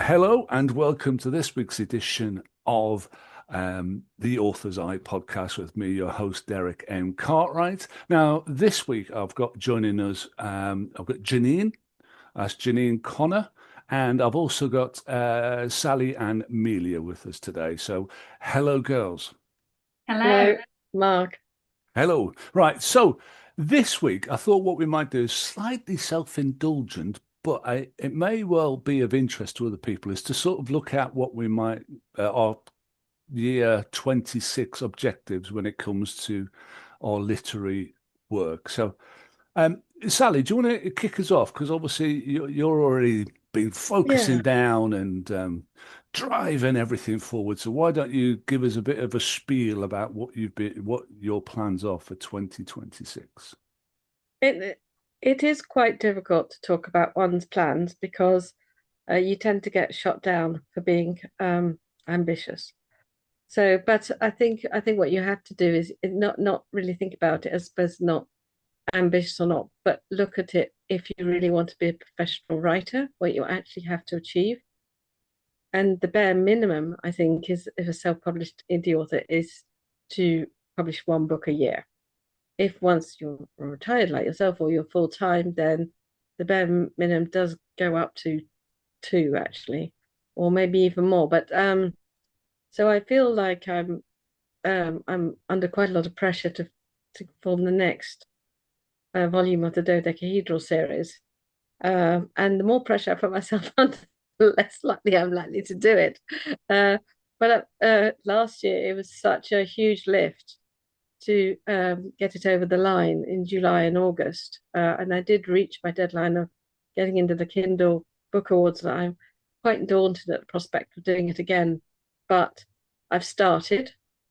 Hello and welcome to this week's edition of the Author's Eye podcast with me, your host, Derek M. Cartwright. Now, this week I've got joining us, I've got Janine, that's Janine Connor, and I've also got Sally and Melia with us today. So, hello, girls. Hello. Hello, Mark. Hello. Right. So this week, I thought what we might do is slightly self-indulgent, but it may well be of interest to other people, is to sort of look at what we might, our year 26 objectives when it comes to our literary work. So, Sally, do you want to kick us off? Because obviously you're already been Yeah, focusing down and driving everything forward. So why don't you give us a bit of a spiel about what your plans are for 2026? it it is quite difficult to talk about one's plans because you tend to get shot down for being ambitious. So, but I think what you have to do is not really think about it as not ambitious or not, but look at it if you really want to be a professional writer, what you actually have to achieve. And the bare minimum, I think, is if a self-published indie author is to publish one book a year. If once you're retired like yourself or you're full time, then the bare minimum does go up to two actually, or maybe even more. But so I feel like I'm under quite a lot of pressure to form the next volume of the dodecahedral series. And the more pressure I put myself under, the less likely I'm likely to do it. Uh, but last year it was such a huge lift to get it over the line in July and August. And I did reach my deadline of getting into the Kindle Book Awards. And I'm quite daunted at the prospect of doing it again. But I've started.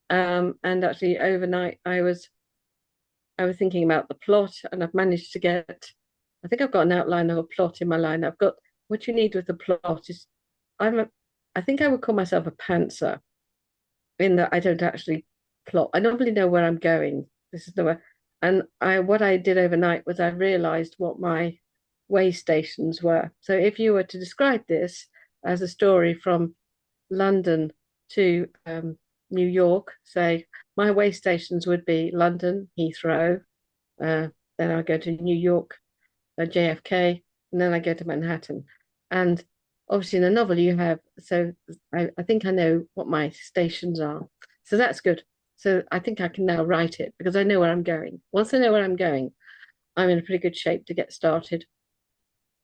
And actually overnight I was thinking about the plot and I've managed to get I think I've got an outline of a plot in my line. I've got what you need with the plot is I'm a I think I would call myself a pantser in that I don't actually plot. I normally know where I'm going. This is nowhere. And I what I did overnight was I realized what my way stations were. So if you were to describe this as a story from London to New York, say my way stations would be London, Heathrow, uh, then I go to New York, JFK, and then I go to Manhattan. And obviously in a novel you have, so I think I know what my stations are. So that's good. So I think I can now write it because I know where I'm going. Once I know where I'm going, I'm in a pretty good shape to get started.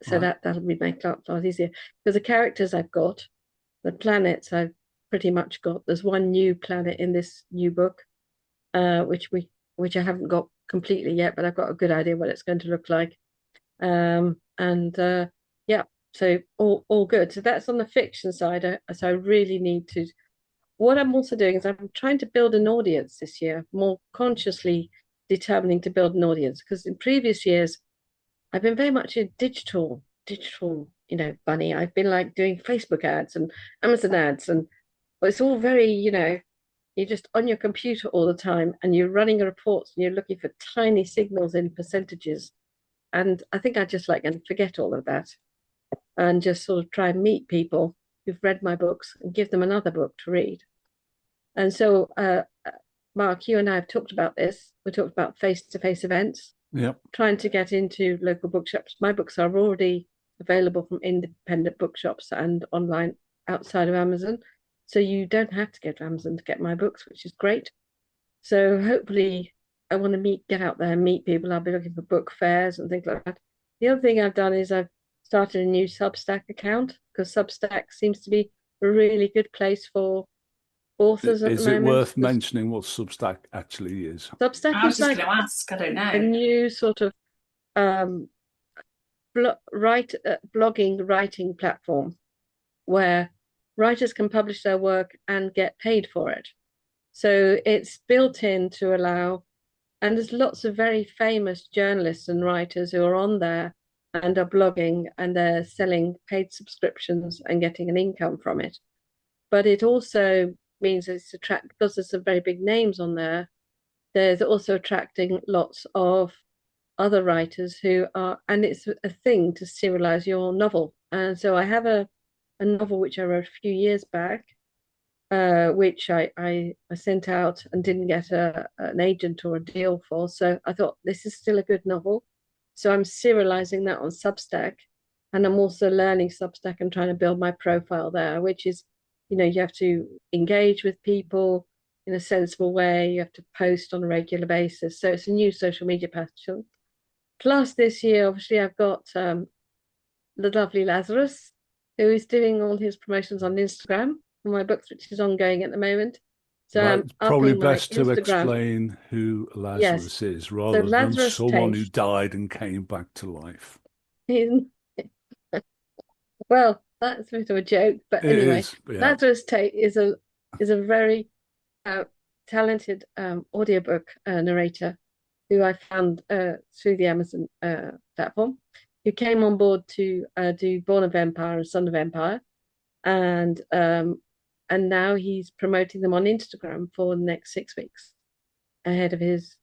So Right. that'll be make life easier. Because the characters I've got, the planets I've pretty much got. There's one new planet in this new book, which I haven't got completely yet, but I've got a good idea what it's going to look like. And yeah, so all good. So that's on the fiction side. So I really need to. What I'm also doing is I'm trying to build an audience this year, more consciously determining to build an audience because in previous years I've been very much a digital, bunny. I've been like doing Facebook ads and Amazon ads, and well, it's all very, you're just on your computer all the time and you're running reports and you're looking for tiny signals in percentages. And I think I just like and forget all of that and just sort of try and meet people who've read my books and give them another book to read. And so, Mark, you and I have talked about this. We talked about face-to-face events, Yep. trying to get into local bookshops. My books are already available from independent bookshops and online outside of Amazon. So you don't have to go to Amazon to get my books, which is great. So hopefully I want to get out there and meet people. I'll be looking for book fairs and things like that. The other thing I've done is I've started a new Substack account because Substack seems to be a really good place for authors at the Is it moment. worth mentioning what Substack actually is? Substack I was is just like going to ask. I don't a know. new sort of um, blogging writing platform where writers can publish their work and get paid for it. So it's built in to allow, and there's lots of very famous journalists and writers who are on there and are blogging and they're selling paid subscriptions and getting an income from it. But it also means it's attract because there's some very big names on there. There's also attracting lots of other writers who are, and it's a thing to serialize your novel. And so I have a a novel which I wrote a few years back, which I sent out and didn't get an agent or a deal for. So I thought this is still a good novel. So I'm serializing that on Substack. And I'm also learning Substack and trying to build my profile there, which is, you have to engage with people in a sensible way. You have to post on a regular basis. So it's a new social media passion. Plus, this year, obviously, I've got the lovely Lazarus, who is doing all his promotions on Instagram for my books, which is ongoing at the moment. So Right. I'm It's probably upping my best to Instagram. explain who Yes. Lazarus is So rather than Lazarus someone Tate, who died and came back to life. he's, well, that's a bit of a joke, but It anyway, is, yeah. Lazarus Tate is a very talented audiobook narrator who I found through the Amazon platform, who came on board to do Born of Empire and Son of Empire, and now he's promoting them on Instagram for the next 6 weeks ahead of his.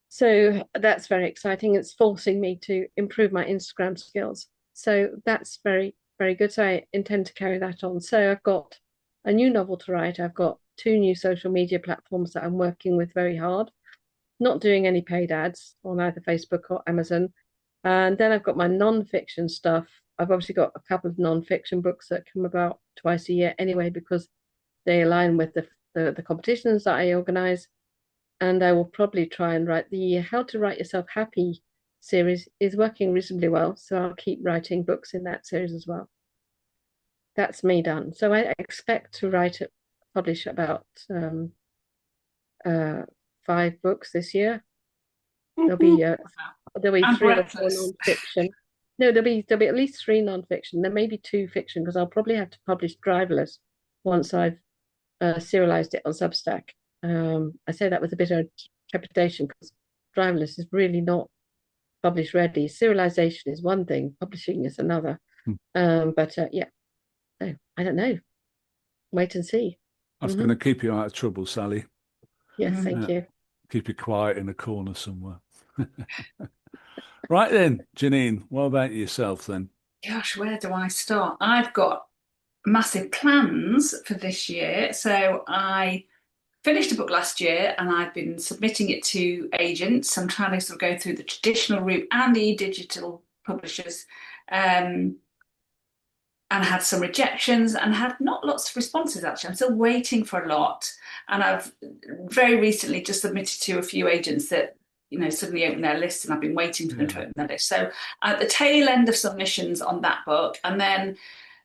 So that's very exciting. It's forcing me to improve my Instagram skills. So that's very, very good. So I intend to carry that on. So I've got a new novel to write. I've got two new social media platforms that I'm working with very hard, not doing any paid ads on either Facebook or Amazon. And then I've got my non-fiction stuff. I've obviously got a couple of non-fiction books that come about twice a year anyway, because they align with the competitions that I organize. And I will probably try and write the How to Write Yourself Happy series is working reasonably well. So I'll keep writing books in that series as well. That's me done. So I expect to publish about uh, 5 books this year. There'll be uh, there'll be I'm 3 or 4 breathless. non-fiction. No, there'll be at least 3 non-fiction. There may be 2 fiction because I'll probably have to publish driverless once I've serialized it on Substack. I say that with a bit of trepidation because driverless is really not publish ready. Serialization is one thing, publishing is another. Hmm. But yeah, so I don't know. Wait and see. That's going to keep you out of trouble, Sally. Yes, thank you. Keep you quiet in a corner somewhere. Right then, Janine, what about yourself then? Gosh, where do I start? I've got massive plans for this year. So I finished a book last year and I've been submitting it to agents. I'm trying to sort of go through the traditional route and the digital publishers. And had some rejections and had not lots of responses actually. I'm still waiting for a lot. And I've very recently just submitted to a few agents that, suddenly opened their list and I've been waiting for them to open their list. So at the tail end of submissions on that book, and then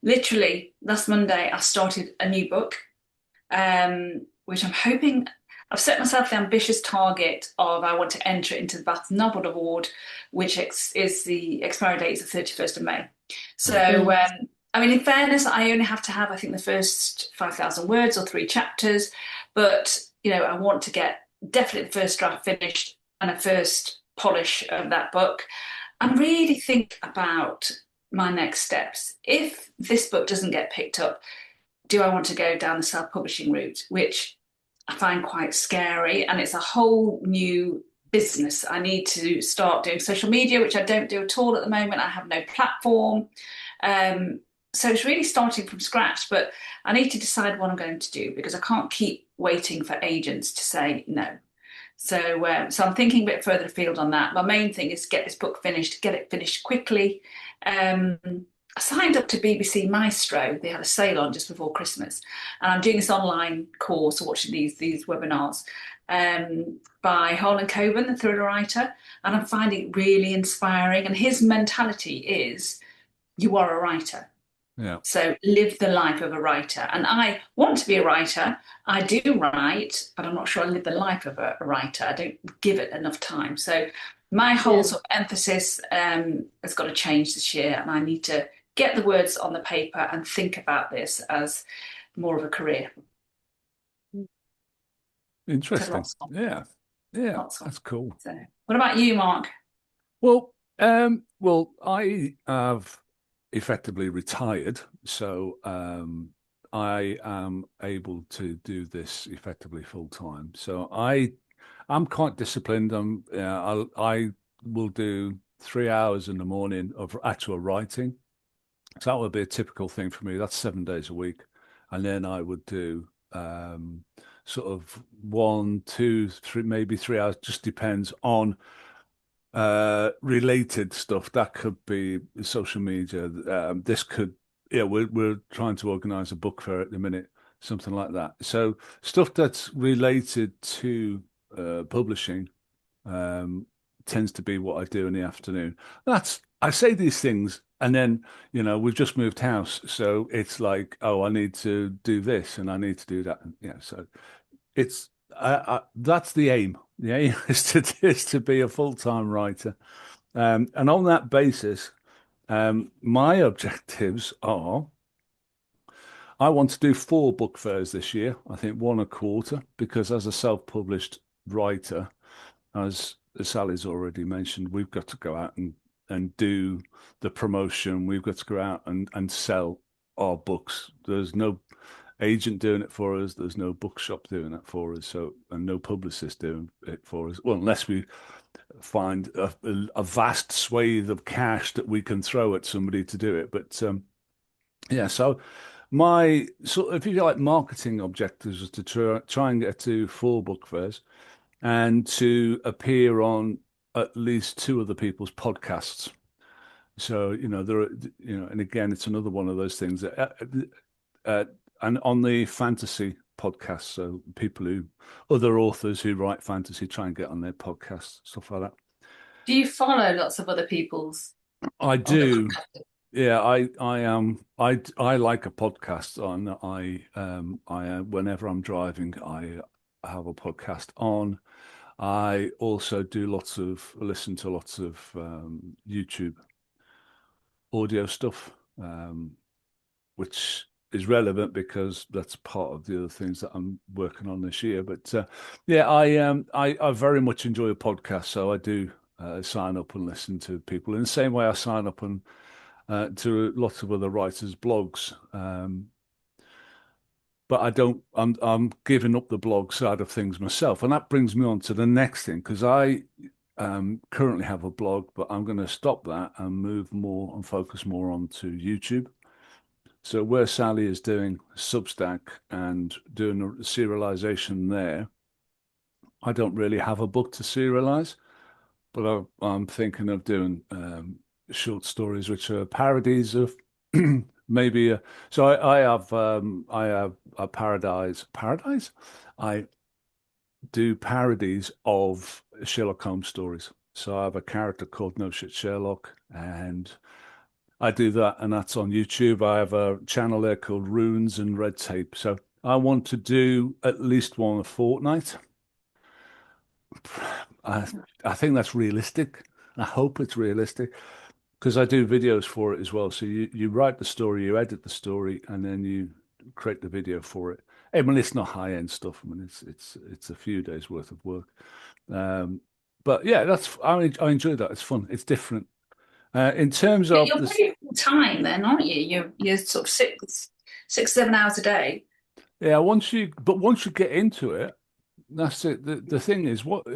literally last Monday, I started a new book, which I'm hoping. I've set myself the ambitious target of I want to enter into the Bath Novel Award, which is the expiry date is the 31st of May. So, I mean, in fairness, I only have to have, I think, the first 5,000 words or 3 chapters. But, I want to get definitely the first draft finished and a first polish of that book and really think about my next steps. If this book doesn't get picked up, do I want to go down the self-publishing route, which I find quite scary, and it's a whole new business. I need to start doing social media, which I don't do at all at the moment. I have no platform. So it's really starting from scratch, but I need to decide what I'm going to do because I can't keep waiting for agents to say no. So I'm thinking a bit further afield on that. My main thing is get this book finished, get it finished quickly. I signed up to BBC Maestro. They had a sale on just before Christmas, and I'm doing this online course, watching these webinars by Harlan Coben, the thriller writer, and I'm finding it really inspiring. And his mentality is, you are a writer. Yeah. So live the life of a writer. And I want to be a writer. I do write, but I'm not sure I live the life of a writer. I don't give it enough time. So my whole sort of emphasis has got to change this year, and I need to get the words on the paper and think about this as more of a career. Interesting. So Yeah. That's cool. So, what about you, Mark? Well, I have effectively retired, so I am able to do this effectively full time. So I'm quite disciplined. I will do 3 hours in the morning of actual writing, So that would be a typical thing for me. That's 7 days a week. And then I would do sort of 1, 2, 3, maybe 3 hours, just depends on related stuff. That could be social media. This could, yeah, we're trying to organize a book fair at the minute, something like that. So stuff that's related to publishing um, tends to be what I do in the afternoon. I say these things, and then we've just moved house, so it's like, oh, I need to do this and I need to do that. So it's that's the aim. The aim is to be a full-time writer, and on that basis, my objectives are. I want to do 4 book fairs this year. I think one a quarter, because as a self-published writer, as Sally's already mentioned, we've got to go out and do the promotion. We've got to go out and sell our books. There's no agent doing it for us. There's no bookshop doing it for us. So, and no publicist doing it for us. Well, unless we find a vast swathe of cash that we can throw at somebody to do it. But yeah, so my sort of, if you like, marketing objectives was to try and get to 4 book fairs and to appear on at least 2 other people's podcasts. So, there are, and again, it's another one of those things that, and on the fantasy podcast, so other authors who write fantasy try and get on their podcasts, stuff like that. Do you follow lots of other people's I other do. podcasts? Yeah, I like a podcast on. I whenever I'm driving, I have a podcast on. I also listen to lots of YouTube audio stuff, which is relevant because that's part of the other things that I'm working on this year. But yeah, I very much enjoy a podcast, so I do sign up and listen to people in the same way I sign up and to lots of other writers' blogs. But I don't. I'm giving up the blog side of things myself, and that brings me on to the next thing because I currently have a blog, but I'm going to stop that and move more and focus more onto YouTube. So where Sally is doing Substack and doing a serialization there, I don't really have a book to serialize, but I'm thinking of doing short stories which are parodies of maybe. So I have a paradise. I do parodies of Sherlock Holmes stories. So I have a character called No Shit Sherlock, and I do that, and that's on YouTube. I have a channel there called Runes and Red Tape. So I want to do at least one a fortnight. I I think that's realistic. I hope it's realistic because I do videos for it as well. So you write the story, you edit the story, and then you create the video for it. I mean, it's not high end stuff. I mean, it's a few days worth of work. Um, but yeah, I enjoy that. It's fun. It's different. In terms of You're this, pretty full time then, aren't you? You're sort of 7 hours a day. yeah. Once you get into it, that's it. The thing is, what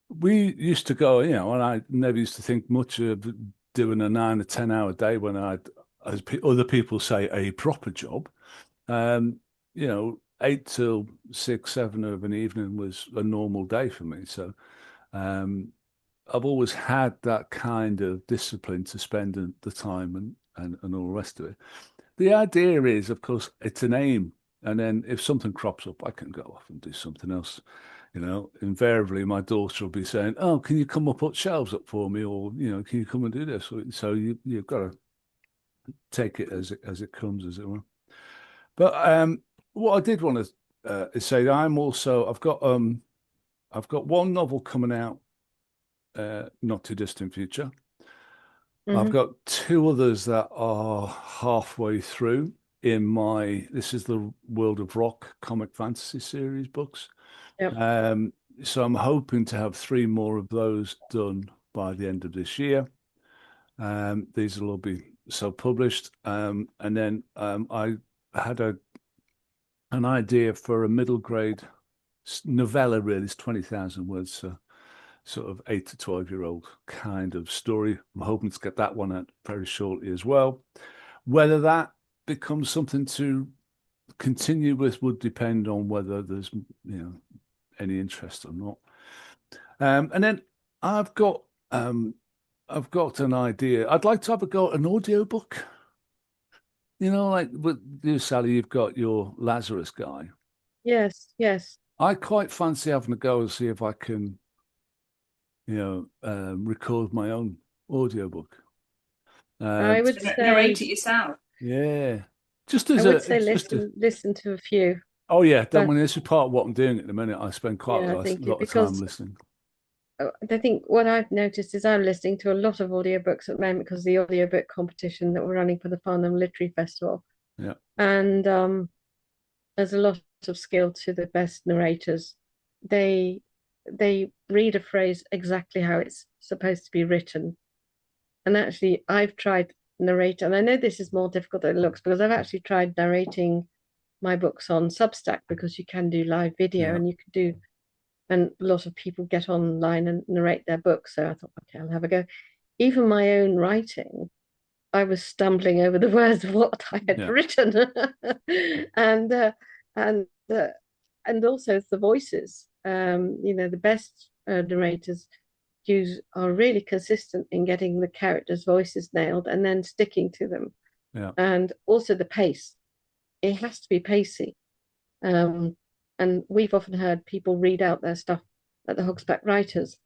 we used to go, and I never used to think much of doing a 9 or 10 hour day when as other people say, a proper job. Um, 8 till 6, 7 of an evening was a normal day for me. So um, I've always had that kind of discipline to spend the time and all the rest of it. The idea is, of course, it's an aim. And then if something crops up, I can go off and do something else. Invariably my daughter will be saying, "Oh, can you come up, put shelves up for me?" Or, "Can you come and do this?" So you've got to take it as it comes, as it were. But what I did want to is say that I've got one novel coming out not too distant future. I've Hmm. got 2 others that are halfway through this is the World of Rock comic fantasy series books. Yep. So I'm hoping to have 3 more of those done by the end of this year. These will all be self-published. And then I had an idea for a middle grade novella, really. It's 20,000 words. So sort of 8 to 12-year-old kind of story. I'm hoping to get that one out very shortly as well. Whether that becomes something to continue with would depend on whether there's any interest or not. And then I've got an idea. I'd like to have an audio book. Like with you, Sally, you've got your Lazarus guy. Yes, yes. I quite fancy having a go and see if I can, record my own audiobook. I would say narrate it yourself. Yeah. Listen to a few. Oh yeah, But this is part of what I'm doing at the minute. I spend quite yeah, a lot of time listening. I think what I've noticed is I'm listening to a lot of audiobooks at the moment because of the audiobook competition that we're running for the Farnham Literary Festival. Yeah. And there's a lot of skill to the best narrators. They read a phrase exactly how it's supposed to be written. And actually, I've tried narrate, and I know this is more difficult than it looks because I've actually tried narrating my books on Substack because you can do live video and you can do, and a lot of people get online and narrate their books. So I thought, okay, I'll have a go. Even my own writing, I was stumbling over the words of what I had written, and also the voices. The best narrators are really consistent in getting the characters' voices nailed and then sticking to them. Yeah. And also the pace. It has to be pacey. And we've often heard people read out their stuff at the Hogsback Writers.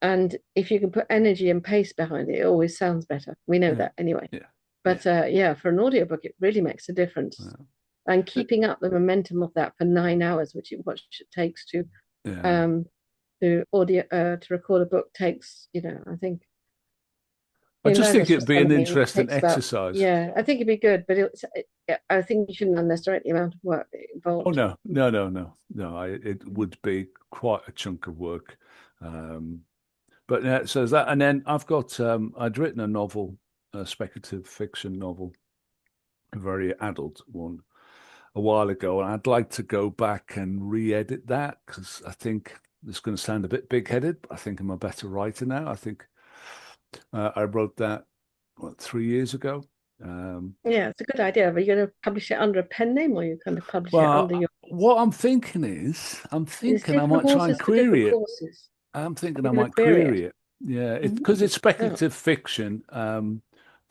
And if you can put energy and pace behind it, it always sounds better. We know that anyway. Yeah. But for an audiobook, it really makes a difference. Yeah. And keeping up the momentum of that for 9 hours, which it takes to record a book takes, I think. I just think it'd be an interesting exercise. I think it'd be good, but I think you shouldn't underestimate the amount of work involved. Oh no! It would be quite a chunk of work. But so that, and then I've got I'd written a novel, a speculative fiction novel, a very adult one, a while ago, and I'd like to go back and re-edit that because I think it's going to sound a bit big-headed, but I think I'm a better writer now. I think I wrote that 3 years ago. It's a good idea. Are you going to publish it under a pen name, or are you going to publish it under your? What I'm thinking I might try and query it. I'm thinking I might query it. Yeah, because it's speculative fiction.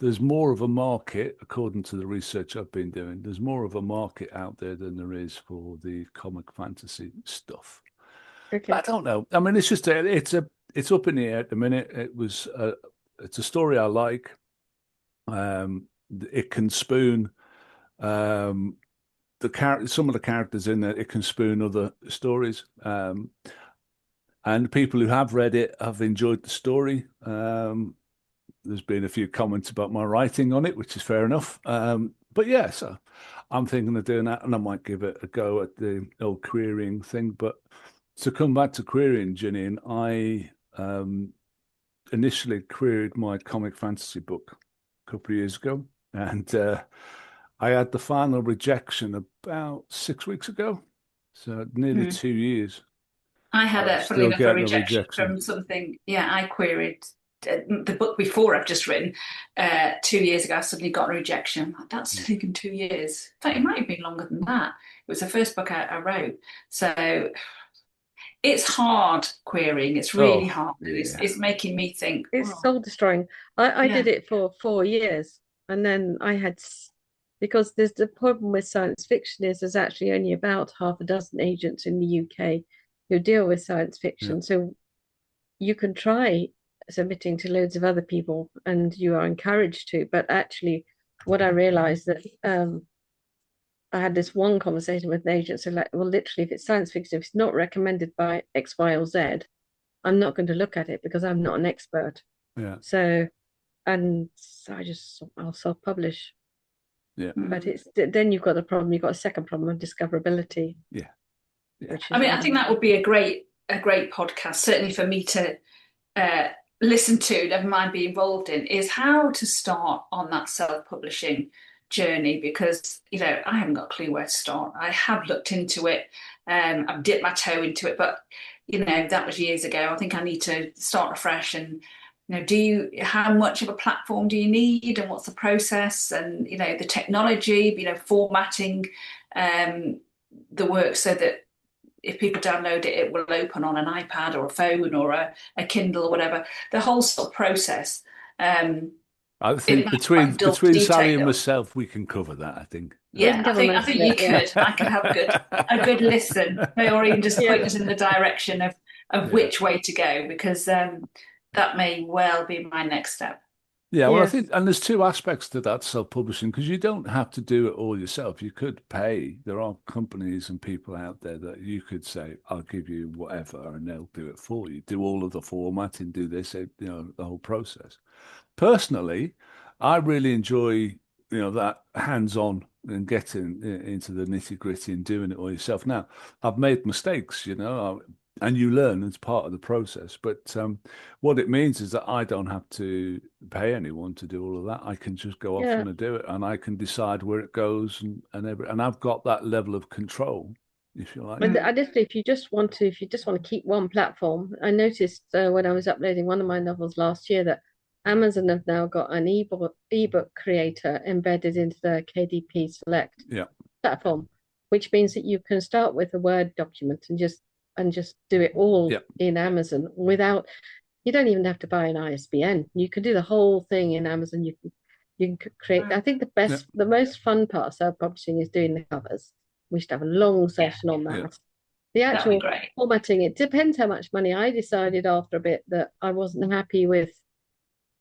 There's more of a market, according to the research I've been doing. There's more of a market out there than there is for the comic fantasy stuff. Okay. I don't know. I mean, it's just it's up in the air at the minute. It's a story I like. It can spoon some of the characters in it. It can spoon other stories. And people who have read it have enjoyed the story. There's been a few comments about my writing on it, which is fair enough. But yeah, so I'm thinking of doing that, and I might give it a go at the old querying thing. But to come back to querying, Janine, I initially queried my comic fantasy book a couple of years ago, and I had the final rejection about 6 weeks ago, so nearly 2 years. I had a rejection from something. Yeah, I queried the book before I've just written 2 years ago. I suddenly got a rejection. That's taken 2 years. In fact, it might have been longer than that. It was the first book I wrote. So it's hard querying. It's really hard. It's making me think. It's soul destroying. I did it for 4 years, and then because there's the problem with science fiction is there's actually only about half a dozen agents in the UK who deal with science fiction. So you can try submitting to loads of other people and you are encouraged to, but actually what I realized that I had this one conversation with an agent, so like, well, literally if it's science fiction, if it's not recommended by X, Y, or Z, I'm not going to look at it because I'm not an expert. So I'll self-publish. But then you've got the problem, you've got a second problem of discoverability. I think that would be a great podcast, certainly for me to listen to, never mind be involved in, is how to start on that self-publishing journey because, I haven't got a clue where to start. I have looked into it, I've dipped my toe into it, but, that was years ago. I think I need to start afresh and, how much of a platform do you need and what's the process and, the technology, formatting the work so that if people download it, it will open on an iPad or a phone or a Kindle or whatever. The whole sort of process. I It think might quite dull between Sally and detail. myself, we can cover that, I think. We can Yeah, I cover think I most think of you it. Yeah. could. I could have a good listen, or even just Yeah. point us in the direction of Yeah. which way to go, because that may well be my next step. Yeah, well, I Yes. think, and there's two aspects to that self-publishing because you don't have to do it all yourself. You could pay. There are companies and people out there that you could say, "I'll give you whatever," and they'll do it for you. Do all of the formatting, do this, the whole process. Personally, I really enjoy, that hands-on and getting into the nitty-gritty and doing it all yourself. Now, I've made mistakes, and you learn as part of the process. But what it means is that I don't have to pay anyone to do all of that. I can just go off Yeah. and do it, and I can decide where it goes and I've got that level of control, if you like. I just if you just want to, keep one platform, I noticed when I was uploading one of my novels last year that Amazon have now got an ebook creator embedded into their KDP Select Yeah, platform, which means that you can start with a Word document and just do it all yeah, in Amazon without. You don't even have to buy an ISBN. You can do the whole thing in Amazon. You can create. I think yeah, the most fun part of self-publishing is doing the covers. We should have a long Yeah, session on yeah, that. The that'd be actual great. formatting, it depends how much money. I decided after a bit that I wasn't happy with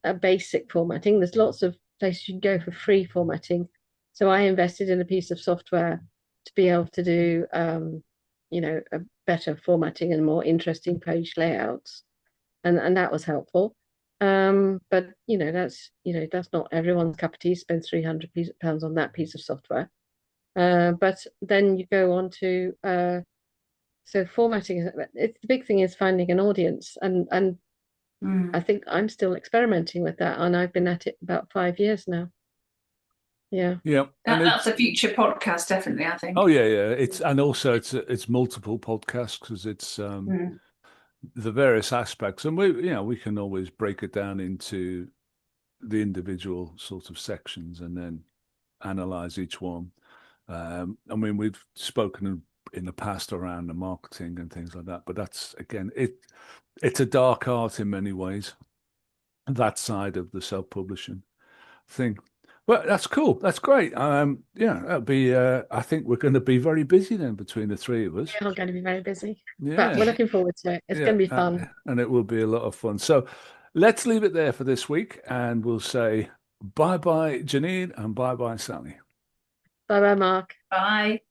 a basic formatting. There's lots of places you can go for free formatting. So I invested in a piece of software to be able to do, a better formatting and more interesting page layouts, and that was helpful. But that's not everyone's cup of tea. Spend £300 on that piece of software. But then you go on to so formatting is it's the big thing is finding an audience, and I Mm. think I'm still experimenting with that, and I've been at it about 5 years now. Yeah. yeah. And That's it's a future podcast, definitely, I oh think. yeah, yeah. It's and also it's multiple podcasts because it's Mm. the various aspects, and we can always break it down into the individual sort of sections and then analyze each one. I mean, we've spoken in the past around the marketing and things like that, but that's again, it's a dark art in many ways, that side of the self-publishing thing. Well, that's cool. That's great. Yeah, that'll be. I think we're going to be very busy then between the three of us. We are going to be very busy, but we're Yeah, looking forward to it. It's yeah, going to be fun. and it will be a lot of fun. So let's leave it there for this week, and we'll say bye bye, Janine, and bye bye, Sally. Bye bye, Mark. Bye.